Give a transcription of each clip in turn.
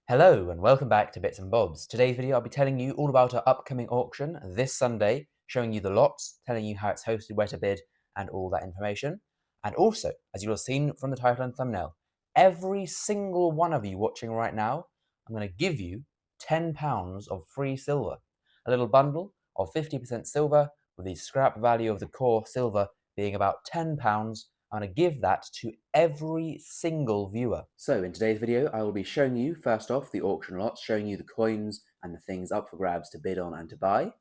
Hello and welcome back to Bits and Bobs. Today's video I'll be telling you all about our upcoming auction this Sunday, showing you the lots, telling you how it's hosted, where to bid, and all that information. And also, as you'll have seen from the title and thumbnail, every single one of you watching right now, I'm going to give you £10 of free silver. A little bundle of 50% silver with the scrap value of the core silver being about £10. I'm going to give that to every single viewer. So in today's video, I will be showing you, first off, the auction lots, showing you the coins and the things up for grabs to bid on and to buy.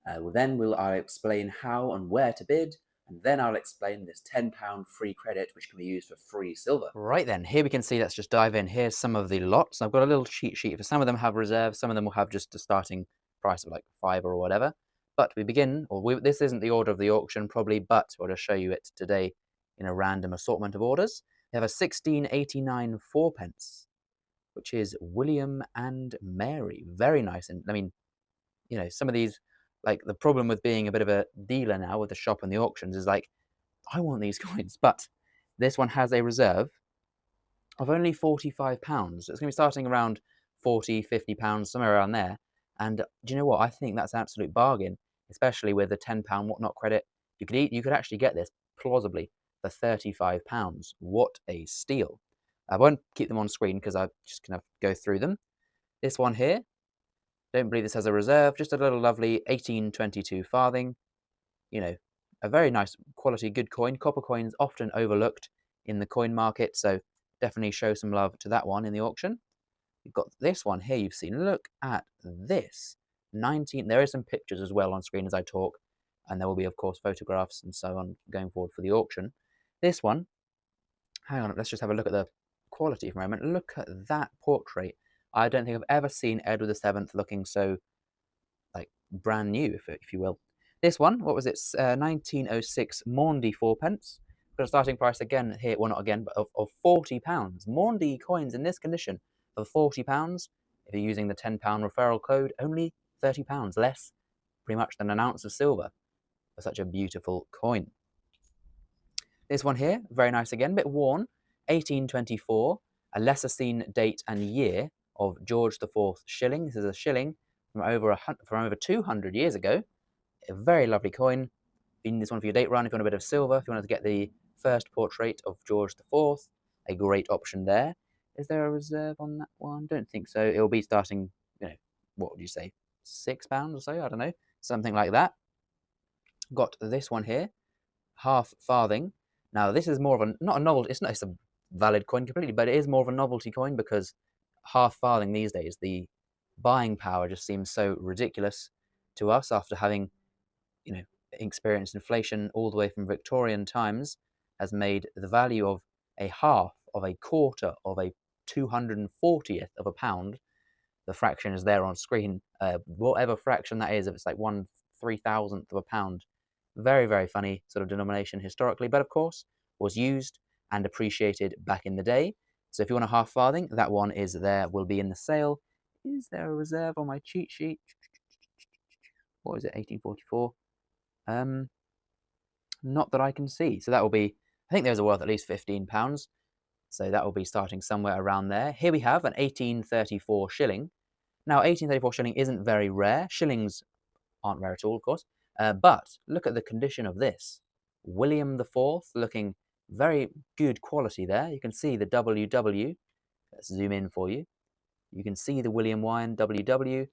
I'll explain how and where to bid, and then I'll explain this £10 free credit, which can be used for free silver. Right then, here we can see, let's just dive in. Here's some of the lots. I've got a little cheat sheet. For some of them have reserves, some of them will have just a starting price of like £5 or whatever. But we begin, this isn't the order of the auction probably, but I'll just show you it today in a random assortment of orders. We have a 1689 fourpence, which is William and Mary. Very nice. And I mean, you know, some of these, like the problem with being a bit of a dealer now with the shop and the auctions is like, I want these coins, but this one has a reserve of only £45. It's going to be starting around £40, £50, somewhere around there. And do you know what? I think that's an absolute bargain, especially with the £10 whatnot credit. You could actually get this plausibly for £35. What a steal. I won't keep them on screen because I'm just going to go through them. This one here, don't believe this has a reserve, just a little lovely 1822 farthing. You know, a very nice quality, good coin. Copper coins often overlooked in the coin market, so definitely show some love to that one in the auction. You've got this one here you've seen. Look at this. There is some pictures as well on screen as I talk, and there will be, of course, photographs and so on going forward for the auction. This one, hang on, let's just have a look at the quality for a moment. Look at that portrait. I don't think I've ever seen Edward VII looking so, like, brand new, if you will. This one, what was it? 1906 Maundy fourpence. Got a starting price again here, well, not again, but of £40. Maundy coins in this condition for £40. If you're using the £10 referral code, only £30 less, pretty much, than an ounce of silver for such a beautiful coin. This one here, very nice again, a bit worn, 1824, a lesser seen date and year of George IV shilling. This is a shilling from over 200 years ago. A very lovely coin. You need this one for your date run if you want a bit of silver, if you want to get the first portrait of George IV, a great option there. Is there a reserve on that one? Don't think so. It'll be starting, you know, what would you say, £6 or so? I don't know, something like that. Got this one here, half farthing. Now this is more of not a novelty. It's a valid coin completely, but it is more of a novelty coin because half farthing these days, the buying power just seems so ridiculous to us after having, you know, experienced inflation all the way from Victorian times, has made the value of a half, of a quarter, of a 240th of a pound. The fraction is there on screen. Whatever fraction that is, if it's like 1/3000th of a pound, very, very funny sort of denomination historically, but of course was used and appreciated back in the day. So if you want a half farthing, that one is there, will be in the sale. Is there a reserve on my cheat sheet? What is it, 1844? Not that I can see. So that will be, I think those are worth at least £15. So that will be starting somewhere around there. Here we have an 1834 shilling. Now, 1834 shilling isn't very rare. Shillings aren't rare at all, of course. But look at the condition of this. William IV, looking very good quality there. You can see the WW. Let's zoom in for you. You can see the William Wine WW.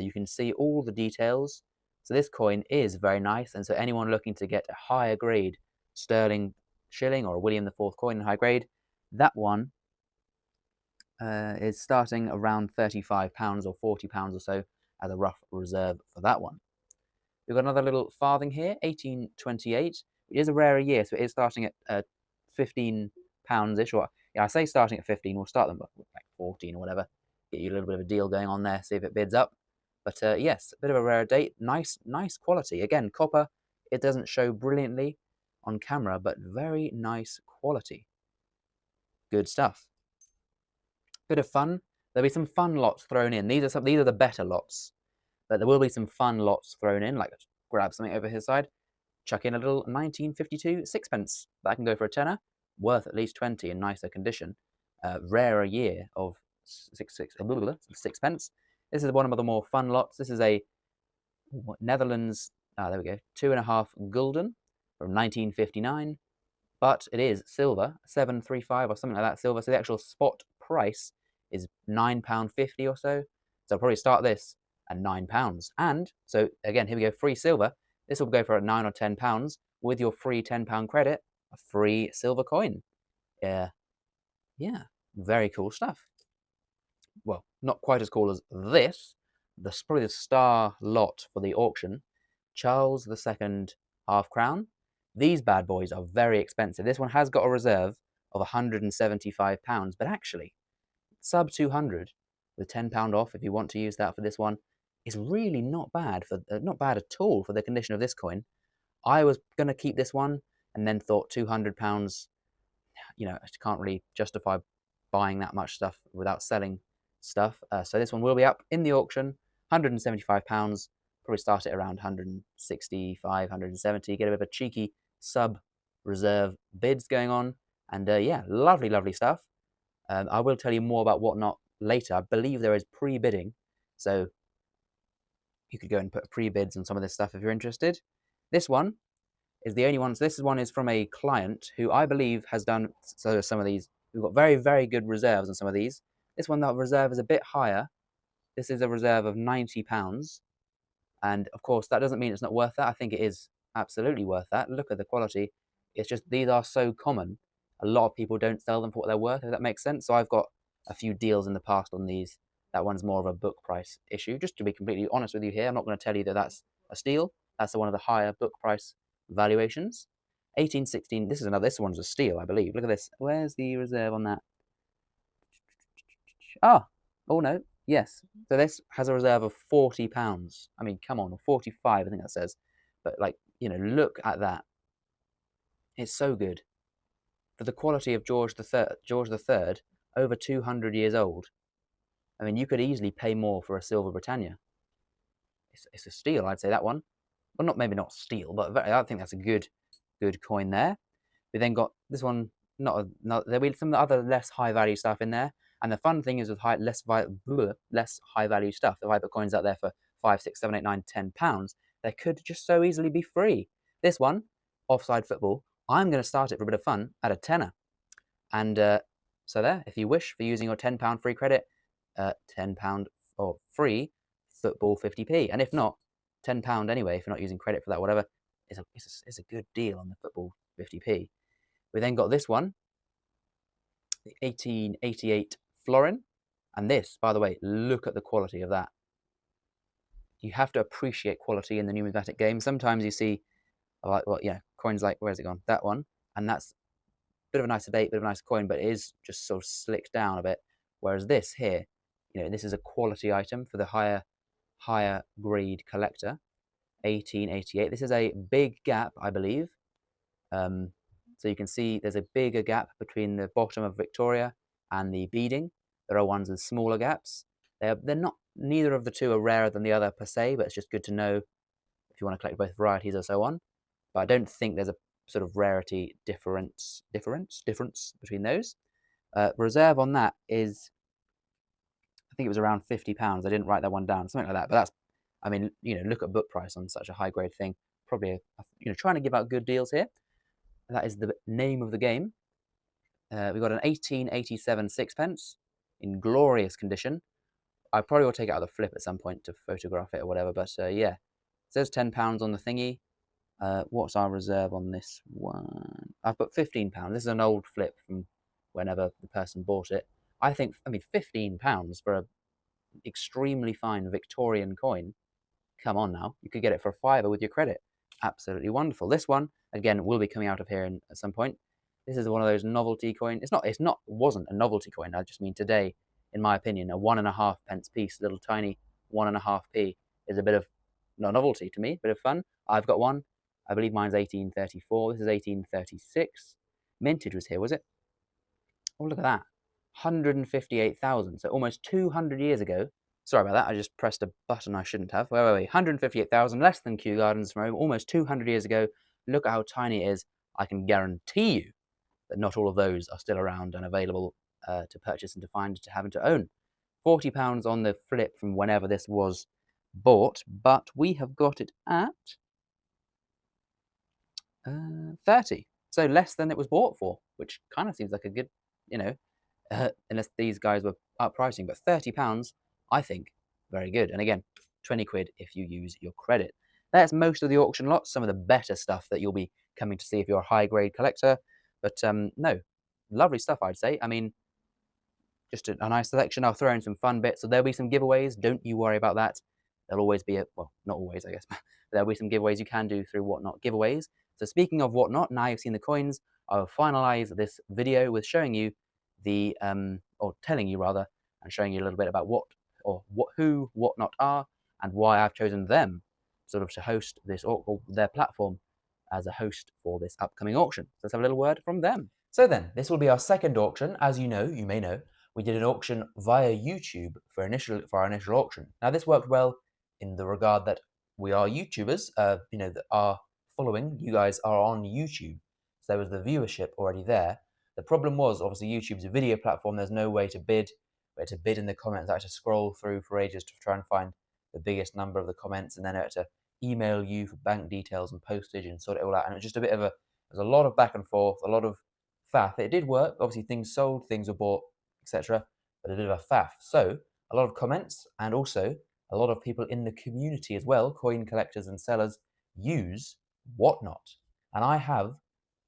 You can see all the details. So this coin is very nice. And so anyone looking to get a higher grade sterling shilling or a William IV coin in high grade, that one is starting around £35 or £40 or so as a rough reserve for that one. We've got another little farthing here, 1828. It is a rarer year, so it is starting at £15-ish. Or yeah, I say starting at 15. We'll start them at like 14 or whatever. Get you a little bit of a deal going on there, see if it bids up. But yes, a bit of a rare date. Nice quality. Again, copper. It doesn't show brilliantly on camera, but very nice quality. Good stuff. Bit of fun. There'll be some fun lots thrown in. These are the better lots. But there will be some fun lots thrown in, like grab something over his side, chuck in a little 1952 sixpence. That can go for a tenner, worth at least 20 in nicer condition. Rarer year of sixpence. This is one of the more fun lots. This is a Netherlands, there we go, 2.5 gulden from 1959, but it is silver, 735 or something like that silver. So the actual spot price is £9.50 or so. So I'll probably start this at £9. And so again, here we go, free silver. This will go for £9 or £10 with your free £10 credit, a free silver coin. Yeah, very cool stuff. Well, not quite as cool as this. Probably the star lot for the auction. Charles II half crown. These bad boys are very expensive. This one has got a reserve of £175, but actually, sub 200 with £10 off if you want to use that for this one is really not bad not bad at all for the condition of this coin. I was going to keep this one and then thought £200, I can't really justify buying that much stuff without selling stuff. So this one will be up in the auction, £175. Probably start it around 165, 170. Get a bit of a cheeky sub reserve bids going on. And yeah, lovely, lovely stuff. I will tell you more about whatnot later. I believe there is pre-bidding. So you could go and put pre-bids on some of this stuff if you're interested. This one is the only one. So this one is from a client who I believe has done some of these. We've got very, very good reserves on some of these. This one, that reserve is a bit higher. This is a reserve of £90. And of course, that doesn't mean it's not worth that. I think it is absolutely worth that. Look at the quality. It's just these are so common. A lot of people don't sell them for what they're worth, if that makes sense. So I've got a few deals in the past on these. That one's more of a book price issue. Just to be completely honest with you here, I'm not going to tell you that that's a steal. That's one of the higher book price valuations. 1816, this one's a steal, I believe. Look at this. Where's the reserve on that? Oh no, yes. So this has a reserve of £40. I mean, come on, or 45, I think that says. But look at that. It's so good. For the quality of George III, over 200 years old. I mean, you could easily pay more for a silver Britannia. It's a steal, I'd say, that one. Well, maybe not steal, but I think that's a good coin there. We then got this one. There'll be some other less high value stuff in there. And the fun thing is with less high value stuff, if I put coins out there for £5, £6, £7, £8, £9, £10, they could just so easily be free. This one, offside football, I'm going to start it for a bit of fun at a tenner. And so there, if you wish, for using your £10 free credit, £10 or free football 50p. And if not, £10 anyway, if you're not using credit for that, whatever, it's a good deal on the football 50p. We then got this one, the 1888 florin. And this, by the way, look at the quality of that. You have to appreciate quality in the numismatic game. Sometimes you see, coins like, where's it gone? That one. And that's a bit of a nicer date, bit of a nicer coin, but it is just sort of slicked down a bit. Whereas this here, this is a quality item for the higher grade collector. 1888. This is a big gap, I believe. So you can see there's a bigger gap between the bottom of Victoria and the beading. There are ones with smaller gaps. They're not. Neither of the two are rarer than the other per se, but it's just good to know if you want to collect both varieties or so on. But I don't think there's a sort of rarity difference between those. Reserve on that is, I think it was around £50. I didn't write that one down, something like that. But that's, I mean, look at book price on such a high grade thing. Probably, trying to give out good deals here. That is the name of the game. We've got an 1887 sixpence in glorious condition. I probably will take it out of the flip at some point to photograph it or whatever. But yeah, it says £10 on the thingy. What's our reserve on this one? I've put £15. This is an old flip from whenever the person bought it. I mean, £15 for an extremely fine Victorian coin. Come on now, you could get it for a £5 with your credit. Absolutely wonderful. This one, again, will be coming out of here at some point. This is one of those novelty coins. Wasn't a novelty coin. I just mean today, in my opinion, a 1.5 pence piece, little tiny 1.5p, is a bit of novelty to me, a bit of fun. I've got one. I believe mine's 1834. This is 1836. Mintage was here, was it? Oh, look at that. 158,000. So almost 200 years ago. Sorry about that. I just pressed a button I shouldn't have. Wait. 158,000, less than Kew Gardens from almost 200 years ago. Look at how tiny it is. I can guarantee you that not all of those are still around and available to purchase and to find to have and to own. £40 on the flip from whenever this was bought, but we have got it at 30, so less than it was bought for, which kind of seems like a good, unless these guys were up pricing, but £30, I think, very good. And again, 20 quid if you use your credit. That's most of the auction lots, some of the better stuff that you'll be coming to see if you're a high grade collector. But no, lovely stuff, I'd say. I mean, just a nice selection. I'll throw in some fun bits. So there'll be some giveaways. Don't you worry about that. There'll always be well, not always, I guess, but there'll be some giveaways you can do through Whatnot giveaways. So speaking of Whatnot, now you've seen the coins, I'll finalize this video with showing you the, or telling you rather, and showing you a little bit about who Whatnot are and why I've chosen them sort of to host this, or their platform as a host for this upcoming auction. So let's have a little word from them. So then, this will be our second auction. As you may know, we did an auction via YouTube for our initial auction. Now this worked well in the regard that we are YouTubers, that are following, you guys are on YouTube. So there was the viewership already there. The problem was, obviously, YouTube's a video platform. There's no way to bid. We had to bid in the comments. I had to scroll through for ages to try and find the biggest number of the comments, and then I had to email you for bank details and postage and sort it all out. And it was just a bit of there's a lot of back and forth, a lot of faff. It did work. Obviously, things sold, things were bought, etc. But a bit of a faff. So a lot of comments, and also a lot of people in the community as well, coin collectors and sellers, use Whatnot. And I have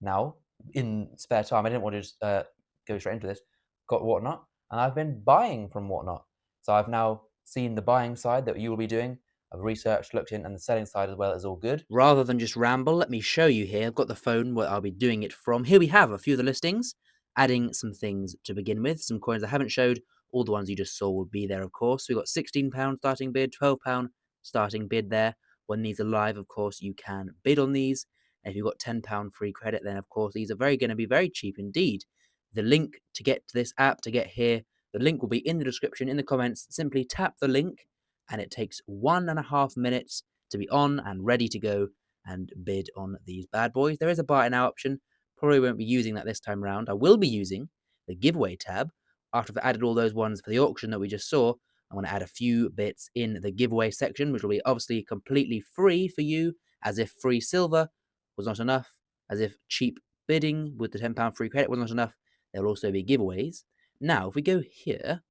now, in spare time, I didn't want to just go straight into this, got Whatnot, and I've been buying from Whatnot. So I've now seen the buying side that you will be doing. I've researched, looked in, and the selling side as well is all good. Rather than just ramble, let me show you here. I've got the phone where I'll be doing it from. Here we have a few of the listings, adding some things to begin with. Some coins I haven't showed. All the ones you just saw will be there, of course. We've got £16 starting bid, £12 starting bid there. When these are live, of course, you can bid on these. And if you've got £10 free credit, then, of course, these are going to be very cheap indeed. The link to get to this app, to get here, the link will be in the description, in the comments. Simply tap the link, and it takes 1.5 minutes to be on and ready to go and bid on these bad boys. There is a buy now option. Probably won't be using that this time around. I will be using the giveaway tab. After I've added all those ones for the auction that we just saw, I'm going to add a few bits in the giveaway section, which will be obviously completely free for you, as if free silver was not enough, as if cheap bidding with the £10 free credit was not enough. There will also be giveaways. Now, if we go here,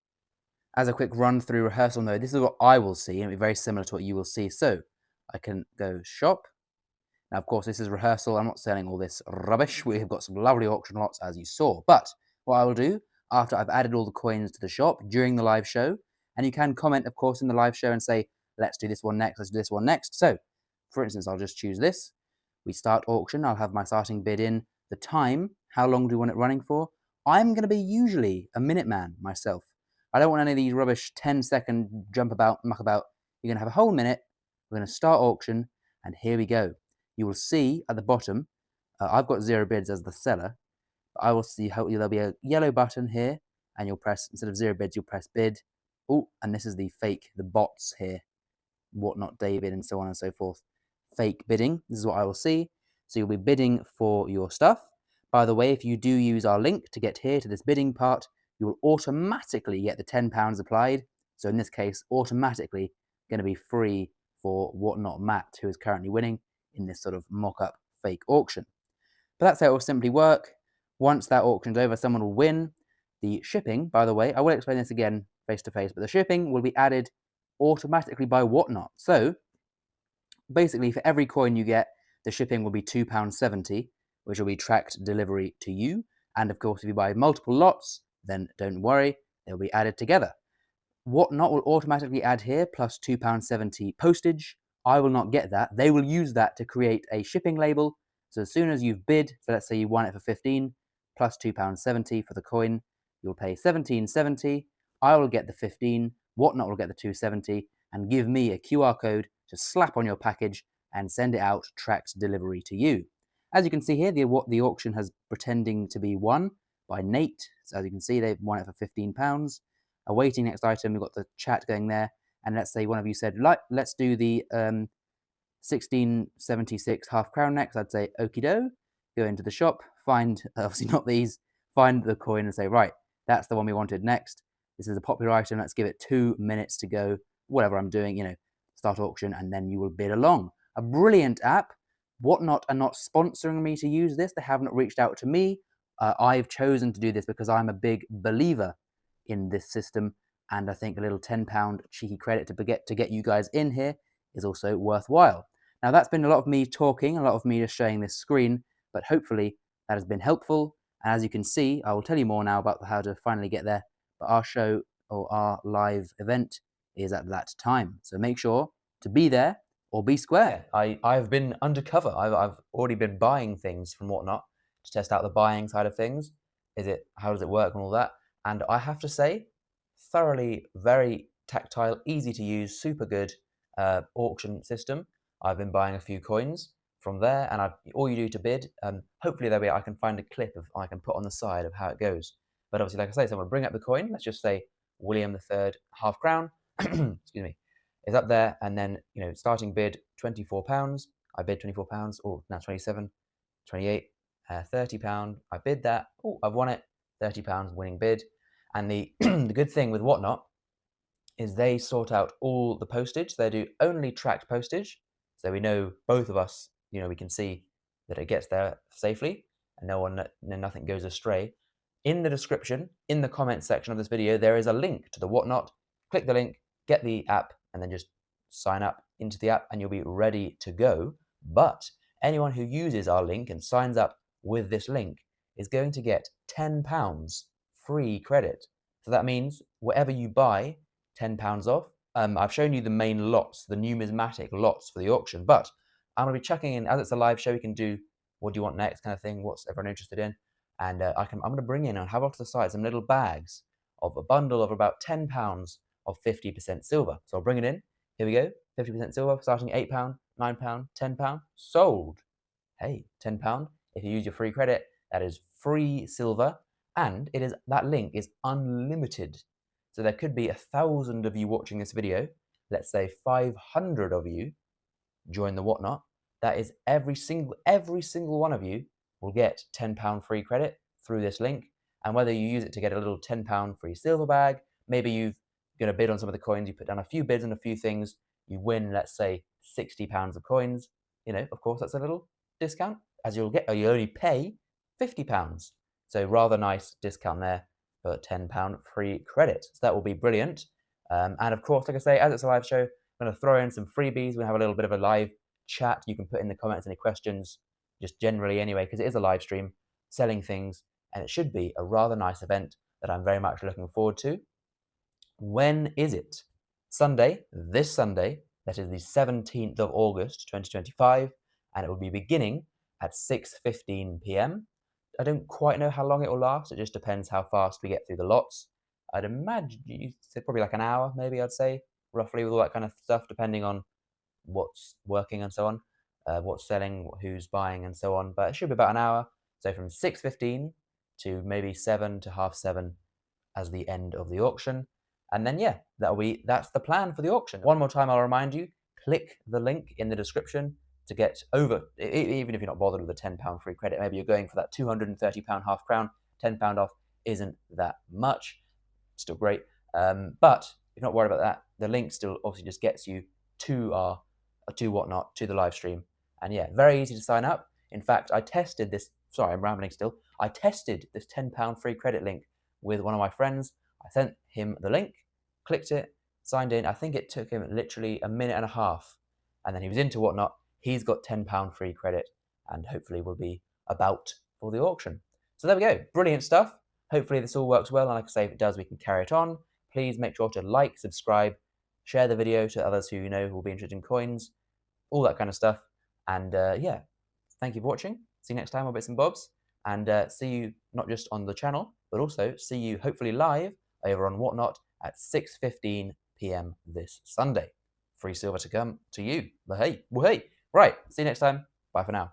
as a quick run through rehearsal mode, this is what I will see, and it'll be very similar to what you will see. So I can go shop. Now, of course, this is rehearsal. I'm not selling all this rubbish. We have got some lovely auction lots, as you saw. But what I will do, after I've added all the coins to the shop during the live show, and you can comment, of course, in the live show and say, let's do this one next, let's do this one next. So, for instance, I'll just choose this. We start auction. I'll have my starting bid in. The time, how long do you want it running for? I'm going to be usually a minute man myself. I don't want any of these rubbish 10-second jump about, muck about. You're going to have a whole minute. We're going to start auction, and here we go. You will see at the bottom, I've got 0 bids as the seller. I will see how there'll be a yellow button here, and you'll press, instead of 0 bids, you'll press bid. Oh, and this is the bots here, Whatnot David, and so on and so forth. Fake bidding. This is what I will see. So you'll be bidding for your stuff. By the way, if you do use our link to get here to this bidding part, you will automatically get the £10 applied. So in this case, automatically going to be free for Whatnot Matt, who is currently winning in this sort of mock-up fake auction. But that's how it will simply work. Once that auction's over, someone will win. The shipping, by the way, I will explain this again face-to-face, but the shipping will be added automatically by Whatnot. So basically, for every coin you get, the shipping will be £2.70, which will be tracked delivery to you. And of course, if you buy multiple lots, then don't worry, they'll be added together. Whatnot will automatically add here plus £2.70 postage. I will not get that. They will use that to create a shipping label. So as soon as you've bid, so let's say you won it for 15 plus £2.70 for the coin, you'll pay £17.70. I will get the 15. Whatnot will get the £2.70 and give me a QR code to slap on your package and send it out tracked delivery to you. As you can see here, the auction has pretending to be won by Nate. So as you can see, they've won it for £15. Awaiting next item, we've got the chat going there. And let's say one of you said, let's do the 1676 half crown next. I'd say, okie doke, go into the shop, find, obviously not these, find the coin and say, right, That's the one we wanted next. This is a popular item. Let's give it 2 minutes to go. Whatever I'm doing, start auction, and then you will bid along. A brilliant app. Whatnot are not sponsoring me to use this. They haven't reached out to me. I've chosen to do this because I'm a big believer in this system, and I think a little £10 cheeky credit to get you guys in here is also worthwhile. Now, that's been a lot of me talking, a lot of me just showing this screen, but hopefully that has been helpful. And as you can see, I will tell you more now about how to finally get there, but our show or our live event is at that time. So make sure to be there or be square. Yeah, I've been undercover. I've already been buying things from Whatnot to test out the buying side of things. How does it work and all that? And I have to say, thoroughly, very tactile, easy to use, super good auction system. I've been buying a few coins from there, and all you do to bid, hopefully I can find a clip I can put on the side of how it goes. But obviously, like I say, so I'm gonna bring up the coin. Let's just say William III half crown. Excuse me, is up there, and then starting bid £24. I bid £24. Oh, now 27, 28, £30. I bid that. Oh, I've won it. £30 winning bid. And the the good thing with Whatnot is they sort out all the postage. They do only tracked postage, so we know, both of us, we can see that it gets there safely and nothing goes astray. In the description, in the comment section of this video, there is a link to the Whatnot. Click the link, get the app, and then just sign up into the app and you'll be ready to go. But anyone who uses our link and signs up with this link is going to get £10 free credit. So that means whatever you buy, £10 off. I've shown you the main lots, the numismatic lots for the auction, but I'm going to be chucking in, as it's a live show, we can do what do you want next kind of thing, what's everyone interested in. And I'm going to bring in and have off to the side some little bags of a bundle of about £10 of 50% silver. So I'll bring it in. Here we go. 50% silver, starting at £8, £9, £10. Sold. Hey, £10. If you use your free credit, that is free silver, and that link is unlimited. So there could be 1,000 of you watching this video. Let's say 500 of you join the Whatnot. That is every single one of you will get £10 free credit through this link. And whether you use it to get a little £10 free silver bag, maybe you're going to bid on some of the coins, you put down a few bids on a few things, you win, let's say, £60 of coins. Of course, that's a little discount, as you'll only pay £50. So rather nice discount there for £10 free credit. So that will be brilliant. And of course, like I say, as it's a live show, I'm going to throw in some freebies. We'll have a little bit of a live chat. You can put in the comments any questions, just generally anyway, because it is a live stream, selling things, and it should be a rather nice event that I'm very much looking forward to. When is it? Sunday, this Sunday, that is the 17th of August, 2025, and it will be beginning at 6:15 p.m. I don't quite know how long it will last. It just depends how fast we get through the lots. I'd imagine you said probably like an hour, maybe I'd say, roughly, with all that kind of stuff, depending on what's working and so on, what's selling, who's buying and so on. But it should be about an hour. So from 6:15 to maybe 7 to half 7 as the end of the auction. And then, yeah, that's the plan for the auction. One more time, I'll remind you, click the link in the description to get over, even if you're not bothered with a £10 free credit, maybe you're going for that £230 half crown, £10 off isn't that much, still great. But if you're not worried about that, the link still obviously just gets you to Whatnot, to the live stream. And yeah, very easy to sign up. In fact, I tested this, sorry, I'm rambling still. I tested this £10 free credit link with one of my friends. I sent him the link, clicked it, signed in. I think it took him literally a minute and a half. And then he was into Whatnot. He's got £10 free credit and hopefully will be about for the auction. So there we go. Brilliant stuff. Hopefully this all works well. And like I say, if it does, we can carry it on. Please make sure to like, subscribe, share the video to others who you know who will be interested in coins, all that kind of stuff. And yeah, thank you for watching. See you next time on Bits and Bobs. And see you not just on the channel, but also see you hopefully live over on Whatnot at 6:15 p.m. this Sunday. Free silver to come to you. But hey, well, hey. Right, see you next time. Bye for now.